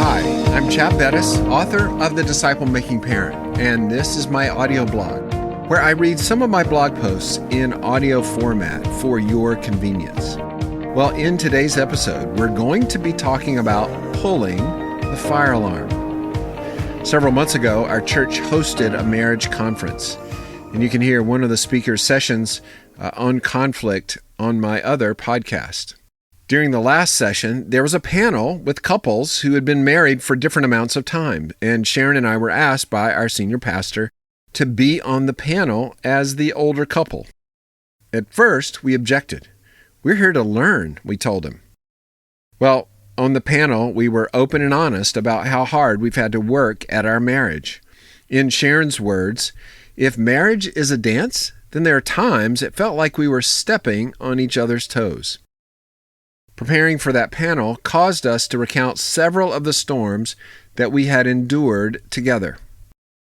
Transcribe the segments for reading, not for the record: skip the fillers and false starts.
Hi, I'm Chap Bettis, author of The Disciple Making Parent, and this is my audio blog, where I read some of my blog posts in audio format for your convenience. Well, in today's episode, we're going to be talking about pulling the fire alarm. Several months ago, our church hosted a marriage conference, and you can hear one of the speaker's sessions on conflict on my other podcast. During the last session, there was a panel with couples who had been married for different amounts of time, and Sharon and I were asked by our senior pastor to be on the panel as the older couple. At first, we objected. We're here to learn, we told him. Well, on the panel, we were open and honest about how hard we've had to work at our marriage. In Sharon's words, if marriage is a dance, then there are times it felt like we were stepping on each other's toes. Preparing for that panel caused us to recount several of the storms that we had endured together.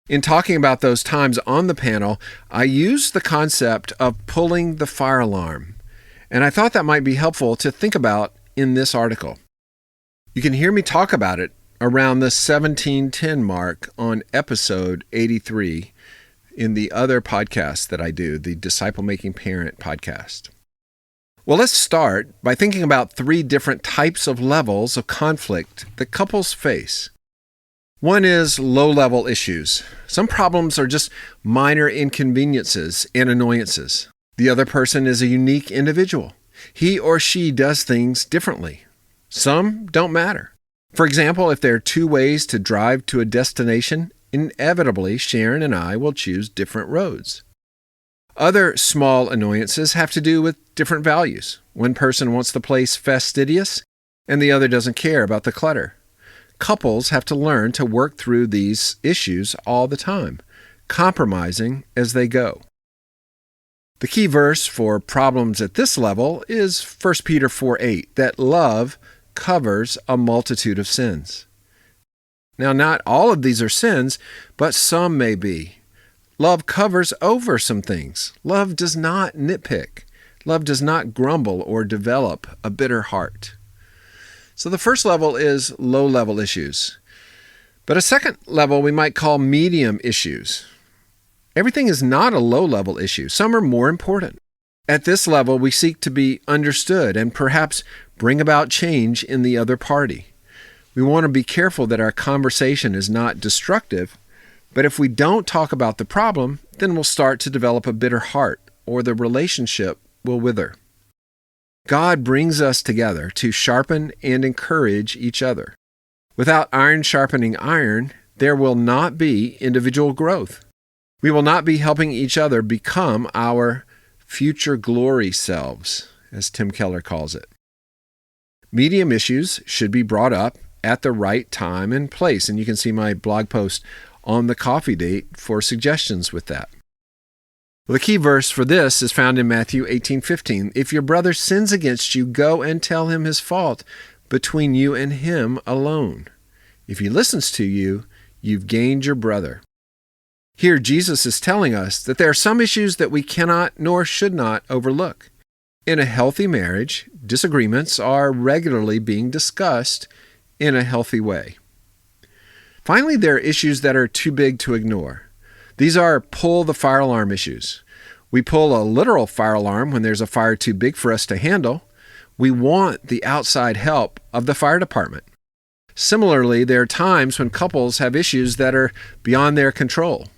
In talking about those times on the panel, I used the concept of pulling the fire alarm, and I thought that might be helpful to think about in this article. You can hear me talk about it around the 1710 mark on episode 83 in the other podcast that I do, the Disciple Making Parent podcast. Well, let's start by thinking about three different types of levels of conflict that couples face. One is low-level issues. Some problems are just minor inconveniences and annoyances. The other person is a unique individual. He or she does things differently. Some don't matter. For example, if there are two ways to drive to a destination, inevitably Sharon and I will choose different roads. Other small annoyances have to do with different values. One person wants the place fastidious, and the other doesn't care about the clutter. Couples have to learn to work through these issues all the time, compromising as they go. The key verse for problems at this level is 1 Peter 4:8, that love covers a multitude of sins. Now, not all of these are sins, but some may be. Love covers over some things. Love does not nitpick. Love does not grumble or develop a bitter heart. So the first level is low-level issues. But a second level we might call medium issues. Everything is not a low-level issue. Some are more important. At this level, we seek to be understood and perhaps bring about change in the other party. We want to be careful that our conversation is not destructive, but if we don't talk about the problem, then we'll start to develop a bitter heart, or the relationship will wither. God brings us together to sharpen and encourage each other. Without iron sharpening iron, there will not be individual growth. We will not be helping each other become our future glory selves, as Tim Keller calls it. Medium issues should be brought up at the right time and place, and you can see my blog post on the coffee date for suggestions with that. Well, the key verse for this is found in Matthew 18:15. If your brother sins against you, go and tell him his fault between you and him alone. If he listens to you, you've gained your brother. Here, Jesus is telling us that there are some issues that we cannot nor should not overlook. In a healthy marriage, disagreements are regularly being discussed in a healthy way. Finally, there are issues that are too big to ignore. These are pull the fire alarm issues. We pull a literal fire alarm when there's a fire too big for us to handle. We want the outside help of the fire department. Similarly, there are times when couples have issues that are beyond their control.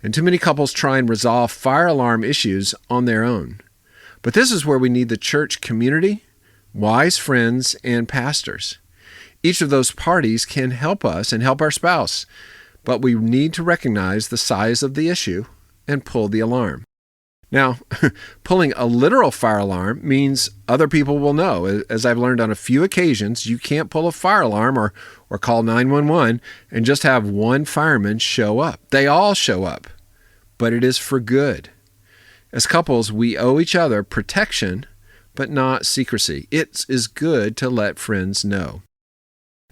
And too many couples try and resolve fire alarm issues on their own. But this is where we need the church community, wise friends, and pastors. Each of those parties can help us and help our spouse, but we need to recognize the size of the issue and pull the alarm. Now, pulling a literal fire alarm means other people will know. As I've learned on a few occasions, you can't pull a fire alarm or call 911 and just have one fireman show up. They all show up, but it is for good. As couples, we owe each other protection, but not secrecy. It is good to let friends know.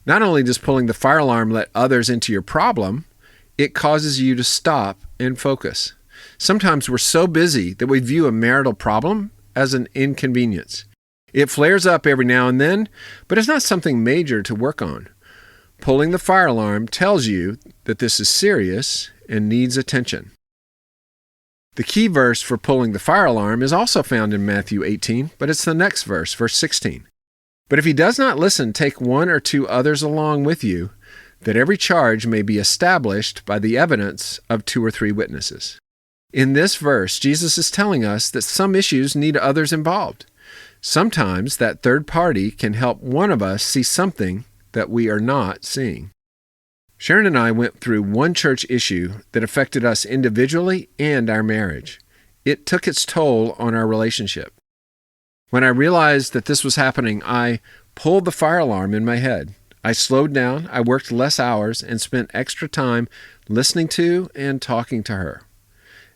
Not only does pulling the fire alarm let others into your problem, it causes you to stop and focus. Sometimes we're so busy that we view a marital problem as an inconvenience. It flares up every now and then, but it's not something major to work on. Pulling the fire alarm tells you that this is serious and needs attention. The key verse for pulling the fire alarm is also found in Matthew 18, but it's the next verse, verse 16. But if he does not listen, take one or two others along with you, that every charge may be established by the evidence of 2 or 3 witnesses. In this verse, Jesus is telling us that some issues need others involved. Sometimes that third party can help one of us see something that we are not seeing. Sharon and I went through one church issue that affected us individually and our marriage. It took its toll on our relationship. When I realized that this was happening, I pulled the fire alarm in my head. I slowed down, I worked less hours, and spent extra time listening to and talking to her.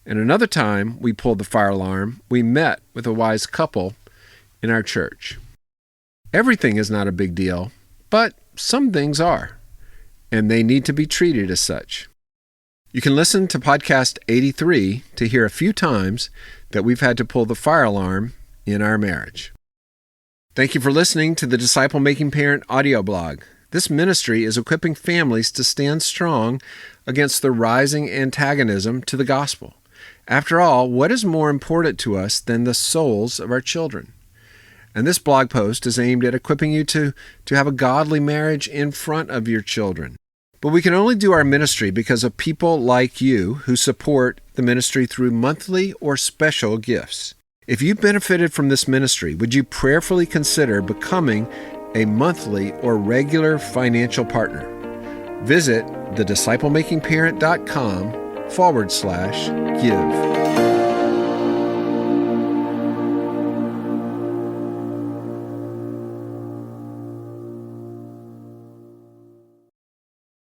And another time we pulled the fire alarm, we met with a wise couple in our church. Everything is not a big deal, but some things are, and they need to be treated as such. You can listen to podcast 83 to hear a few times that we've had to pull the fire alarm in our marriage. Thank you for listening to the Disciple Making Parent audio blog. This ministry is equipping families to stand strong against the rising antagonism to the gospel. After all, what is more important to us than the souls of our children? And this blog post is aimed at equipping you to have a godly marriage in front of your children. But we can only do our ministry because of people like you who support the ministry through monthly or special gifts. If you benefited from this ministry, would you prayerfully consider becoming a monthly or regular financial partner? Visit thedisciplemakingparent.com/give.